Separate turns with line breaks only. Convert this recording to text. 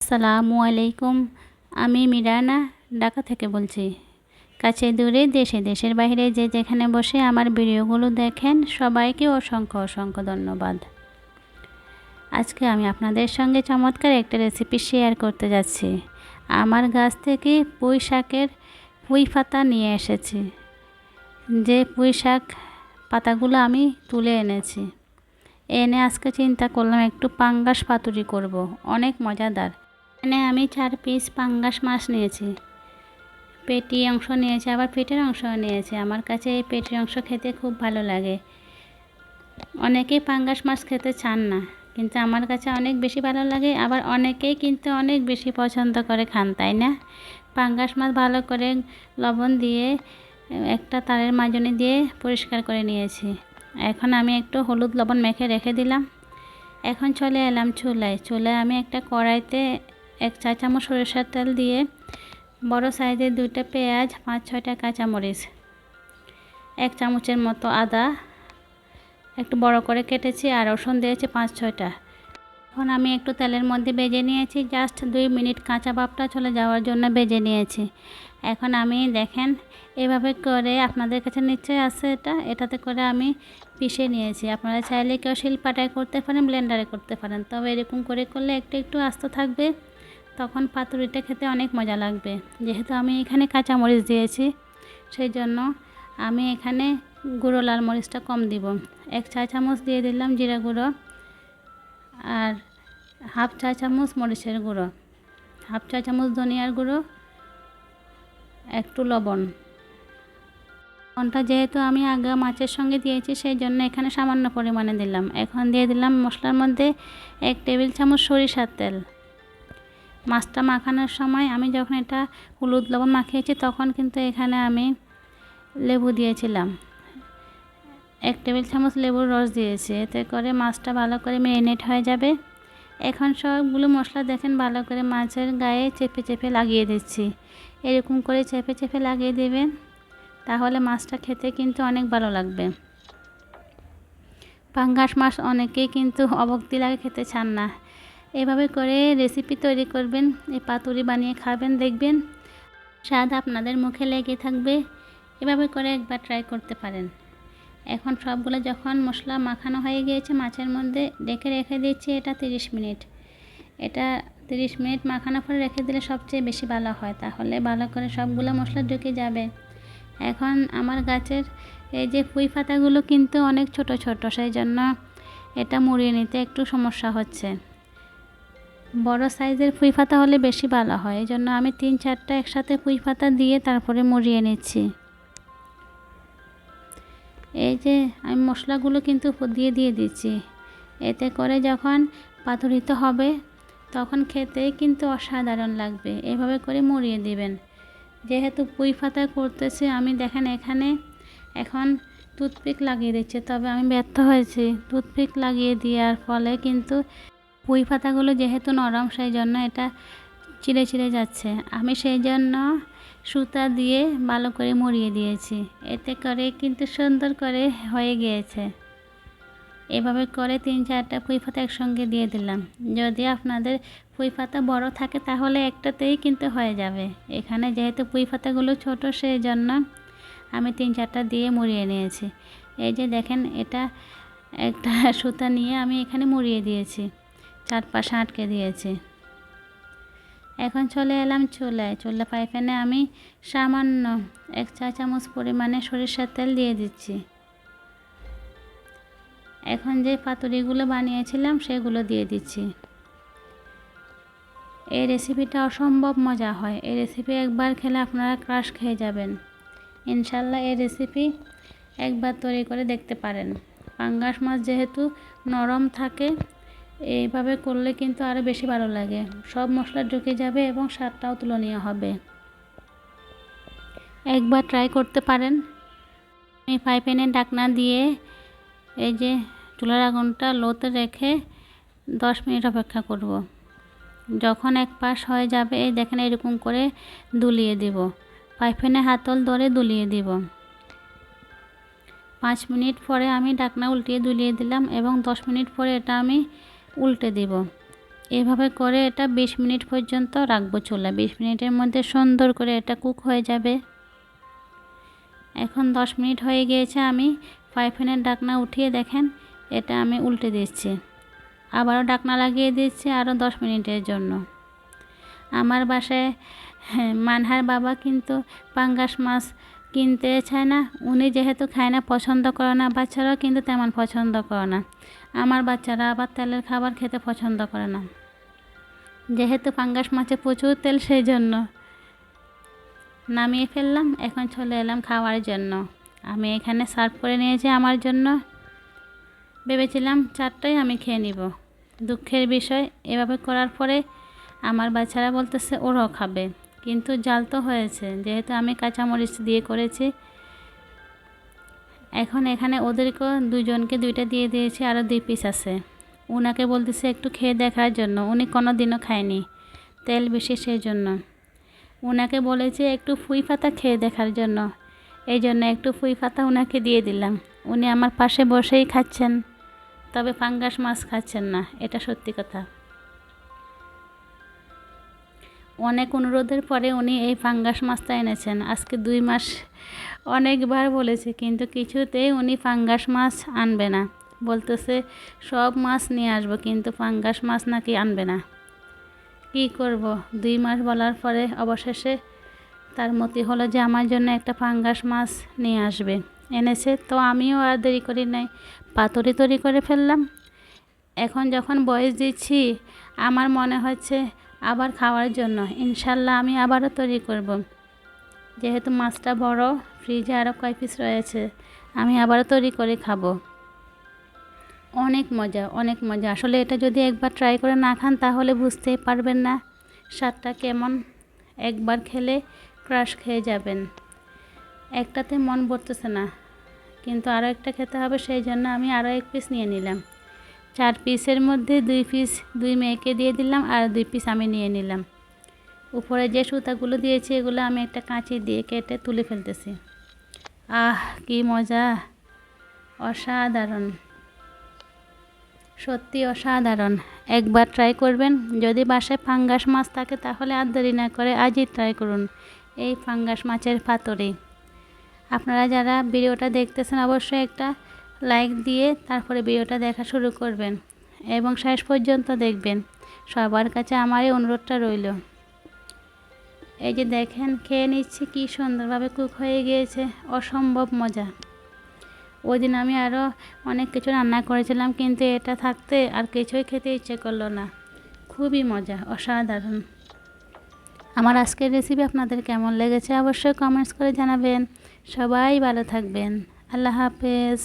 আসসালামু আলাইকুম। আমি মিরানা ঢাকা থেকে বলছি। কাছে দূরে দেশে দেশের বাইরে যে যেখানে বসে আমার ভিডিওগুলো দেখেন সবাইকে অসংখ্য অসংখ্য ধন্যবাদ। আজকে আমি আপনাদের সঙ্গে চমৎকার একটা রেসিপি শেয়ার করতে যাচ্ছি। আমার গাছ থেকে পুঁই শাকের পুঁই পাতা নিয়ে এসেছি। যে পুঁই শাক পাতাগুলো আমি তুলে এনেছি, এনে আজকে চিন্তা করলাম একটু পাঙ্গাস পাতুরি করব, অনেক মজাদার। এখানে আমি 4 পিস পাঙ্গাস মাছ নিয়েছি। পেটি অংশ নিয়েছি, আবার পেটের অংশও নিয়েছি। আমার কাছে এই পেটের অংশ খেতে খুব ভালো লাগে। অনেকেই পাঙ্গাস মাছ খেতে চান না, কিন্তু আমার কাছে অনেক বেশি ভালো লাগে। আবার অনেকেই কিন্তু অনেক বেশি পছন্দ করে খান, তাই না? পাঙ্গাস মাছ ভালো করে লবণ দিয়ে একটা তারের মাজনি দিয়ে পরিষ্কার করে নিয়েছি। এখন আমি একটু হলুদ লবণ মেখে রেখে দিলাম। এখন চলে এলাম চুলায় আমি একটা কড়াইতে 1 চা চামচ সরিষার তেল দিয়ে বড় সাইজের 2টা পেঁয়াজ, 5-6টা কাঁচামরিচ, 1 চামচের মতো আদা একটু বড় করে কেটেছি, আর রসুন দিয়েছি 5-6টা। এখন আমি একটু তেলের মধ্যে ভেজে নিয়েছি, জাস্ট 2 মিনিট কাঁচা ভাবটা চলে যাওয়ার জন্য ভেজে নিয়েছি। এখন আমি দেখেন এভাবে করে, আপনাদের কাছে নিশ্চয়ই আছে এটাতে করে আমি পিষে নিয়েছি। আপনারা চাইলে কেউ শিলপাটায় করতে পারেন, ব্লেন্ডারে করতে পারেন, তবে এরকম করে করলে একটু একটু আস্ত থাকবে, তখন পাতুরিটা খেতে অনেক মজা লাগবে। যেহেতু আমি এখানে কাঁচামরিচ দিয়েছি, সেই জন্য আমি এখানে গুঁড়ো লাল মরিচটা কম দিব। 1 চা চামচ দিয়ে দিলাম জিরা গুঁড়ো, আর 1/2 চা চামচ মরিচের গুঁড়ো, 1/2 চা চামচ ধনিয়ার গুঁড়ো, একটু লবণ। লবণটা যেহেতু আমি আগে মাছের সঙ্গে দিয়েছি, সেই জন্য এখানে সামান্য পরিমাণে দিলাম। এখন দিয়ে দিলাম মশলার মধ্যে 1 টেবিল চামচ সরিষার তেল। মাছটা মাখানোর সময় আমি যখন এটা হলুদ লবণ মাখিয়েছি, তখন কিন্তু এখানে আমি লেবু দিয়েছিলাম। 1 টেবিল চামচ লেবুর রস দিয়েছি, এতে করে মাছটা ভালো করে ম্যারিনেট হয়ে যাবে। এখন সবগুলো মশলা দেখেন ভালো করে মাছের গায়ে চেপে চেপে লাগিয়ে দিচ্ছি। এরকম করে চেপে চেপে লাগিয়ে দেবেন, তাহলে মাছটা খেতে কিন্তু অনেক ভালো লাগবে। পাঙ্গাস মাছ অনেকেই কিন্তু অভক্তি লাগে, খেতে চান না। এভাবে করে রেসিপি তৈরি করবেন, এই পাতুরি বানিয়ে খাবেন, দেখবেন স্বাদ আপনাদের মুখে লেগে থাকবে। এভাবে করে একবার ট্রাই করতে পারেন। এখন সবগুলো যখন মশলা মাখানো হয়ে গিয়েছে, মাছের মধ্যে ঢেকে রেখে দিচ্ছি এটা 30 মিনিট। এটা 30 মিনিট মাখানোর পরে রেখে দিলে সবচেয়ে বেশি ভালো হয়, তাহলে ভালো করে সবগুলো মশলা ঢুকে যাবে। এখন আমার গাছের এই যে পুঁই পাতাগুলো কিন্তু অনেক ছোট ছোট, সেই জন্য এটা মুড়িয়ে নিতে একটু সমস্যা হচ্ছে। বড় সাইজের পুঁই পাতা হলে বেশি ভালো হয়, এই জন্য আমি 3-4টা একসাথে পুঁই পাতা দিয়ে তারপরে মুড়িয়ে নিচ্ছি। এই যে আমি মশলাগুলো কিন্তু দিয়ে দিচ্ছি, এতে করে যখন পাতুরিতে হবে তখন খেতেই কিন্তু অসাধারণ লাগবে। এভাবে করে মুড়িয়ে দিবেন। যেহেতু পুঁই পাতা করতেছি আমি, দেখেন এখানে এখন টুথপিক লাগিয়ে দিচ্ছি, তবে আমি ব্যর্থ হয়েছি। টুথপিক লাগিয়ে দেওয়ার ফলে কিন্তু পুঁই পাতাগুলো যেহেতু নরম, সেই জন্য এটা চিড়ে চিড়ে যাচ্ছে। আমি সেই জন্য সুতা দিয়ে ভালো করে মুড়িয়ে দিয়েছি, এতে করে কিন্তু সুন্দর করে হয়ে গিয়েছে। এভাবে করে 3-4টা পুঁই পাতা একসঙ্গে দিয়ে দিলাম। যদি আপনাদের পুঁই পাতা বড় থাকে তাহলে একটাতেই কিন্তু হয়ে যাবে। এখানে যেহেতু পুঁই পাতাগুলো ছোট, সেই জন্য আমি 3-4টা দিয়ে মুড়িয়ে নিয়েছি। এই যে দেখেন, এটা একটা সুতা নিয়ে আমি এখানে মুড়িয়ে দিয়েছি, চারপাশে আটকে দিয়েছি। এখন চলে এলাম চুলা ফ্রাই প্যানে আমি সামান্য 1 চা চামচ পরিমাণে সরিষার তেল দিয়ে দিচ্ছি। এখন যে পাতুরিগুলো বানিয়েছিলাম সেগুলো দিয়ে দিচ্ছি। এই রেসিপিটা অসম্ভব মজা হয়। এই রেসিপি একবার খেলে আপনারা ক্রাশ খেয়ে যাবেন। ইনশাল্লাহ এই রেসিপি একবার তৈরি করে দেখতে পারেন। পাঙ্গাস মাছ যেহেতু নরম থাকে, এইভাবে করলে কিন্তু আরও বেশি ভালো লাগে। সব মশলা ঢুকে যাবে এবং স্বাদটাও তুলনীয় হবে। একবার ট্রাই করতে পারেন। আমি ফ্রাই প্যানে ঢাকনা দিয়ে এই যে চুলার আগুনটা লোতে রেখে 10 মিনিট অপেক্ষা করব। যখন এক পাশ হয়ে যাবে, এই দেখেন এরকম করে দুলিয়ে দিব। ফ্রাই প্যানে হাতল ধরে দুলিয়ে দিব। 5 মিনিট পরে আমি ঢাকনা উল্টিয়ে দুলিয়ে দিলাম এবং 10 মিনিট পরে এটা আমি উল্টে দিব। এভাবে করে এটা 20 মিনিট পর্যন্ত রাখবো চুলা। 20 মিনিটের মধ্যে সুন্দর করে এটা কুক হয়ে যাবে। এখন 10 মিনিট হয়ে গিয়েছে, আমি ফ্রাই প্যানের ঢাকনা উঠিয়ে দেখেন এটা আমি উল্টে দিচ্ছি, আবারও ঢাকনা লাগিয়ে দিচ্ছি আরও 10 মিনিটের জন্য। আমার বাসায় মানহার বাবা কিন্তু পাঙ্গাস মাছ কিনতে চায় না, উনি যেহেতু খায় না, পছন্দ করে না, বাচ্চারাও কিন্তু তেমন পছন্দ করে না। আমার বাচ্চারা আবার তেলের খাবার খেতে পছন্দ করে না, যেহেতু পাঙ্গাস মাছে প্রচুর তেল, সেই জন্য নামিয়ে ফেললাম। এখন চলে এলাম খাওয়ার জন্য। আমি এখানে সার্ভ করে নিয়েছি আমার জন্য। ভেবেছিলাম 4টাই আমি খেয়ে নিব, দুঃখের বিষয় এভাবে করার পরে আমার বাচ্চারা বলতেছে ওরাও খাবে, কিন্তু জাল তো হয়েছে, যেহেতু আমি কাঁচামরিচ দিয়ে করেছি। এখন এখানে ওদেরকেও দুজনকে 2টা দিয়ে দিয়েছি, আরও 2 পিস আছে। ওনাকে বলতেছে একটু খেয়ে দেখার জন্য, উনি কোনো দিনও খায়নি, তেল বেশি সেই জন্য। ওনাকে বলেছে একটু ফুই পাতা খেয়ে দেখার জন্য, এই জন্য একটু ফুই পাতা ওনাকে দিয়ে দিলাম। উনি আমার পাশে বসেই খাচ্ছেন, তবে পাঙ্গাস মাছ খাচ্ছেন না, এটা সত্যি কথা। অনেক অনুরোধের পরে উনি এই পাঙ্গাস মাছটা এনেছেন। আজকে 2 মাস অনেকবার বলেছে, কিন্তু কিছুতেই উনি পাঙ্গাস মাছ আনবে না। বলতেছে সব মাছ নিয়ে আসবো, কিন্তু পাঙ্গাস মাছ নাকি আনবে না। কী করব, 2 মাস বলার পরে অবশেষে তার মতি হলো যে আমার জন্য একটা পাঙ্গাস মাছ নিয়ে আসবে। এনেছে, তো আমিও আর দেরি করি নাই, পাতুরি তৈরি করে ফেললাম। এখন যখন বয়স দিচ্ছি, আমার মনে হচ্ছে আবার খাওয়ার জন্য ইনশাল্লাহ আমি আবারও তৈরি করব। যেহেতু মাছটা বড়, ফ্রিজে আরও কয় পিস রয়েছে, আমি আবারও তৈরি করে খাবো। অনেক মজা, অনেক মজা। আসলে এটা যদি একবার ট্রাই করে না খান তাহলে বুঝতেই পারবেন না স্বাদটা কেমন। একবার খেলে ক্রাশ খেয়ে যাবেন। একটাতে মন ভরতেছে না, কিন্তু আরও একটা খেতে হবে, সেই জন্য আমি আরও 1 পিস নিয়ে নিলাম। 4 পিসের মধ্যে 2 পিস 2 মেয়েকে দিয়ে দিলাম, আর 2 পিস আমি নিয়ে নিলাম। উপরে যে সুতাগুলো দিয়েছি এগুলো আমি একটা কাঁচি দিয়ে কেটে তুলে ফেলতেছি। আহ কি মজা, অসাধারণ, সত্যি অসাধারণ। একবার ট্রাই করবেন। যদি বাসায় পাঙ্গাস মাছ থাকে তাহলে আর দেরি না করে আজই ট্রাই করুন এই পাঙ্গাস মাছের পাতুরি। আপনারা যারা ভিডিওটা দেখতেছেন অবশ্যই একটা লাইক দিয়ে তারপরে ভিডিওটা দেখা শুরু করবেন এবং শেষ পর্যন্ত দেখবেন। সবার কাছে আমার এই অনুরোধটা রইল। এই যে দেখেন খেয়ে নিচ্ছি, কি সুন্দরভাবে কুক হয়ে গিয়েছে, অসম্ভব মজা। ওই দিন আমি আরও অনেক কিছু রান্না করেছিলাম, কিন্তু এটা থাকতে আর কিছুই খেতে ইচ্ছে করলো না। খুবই মজা, অসাধারণ। আমার আজকের রেসিপি আপনাদের কেমন লেগেছে অবশ্যই কমেন্টস করে জানাবেন। সবাই ভালো থাকবেন। আল্লাহ হাফেজ।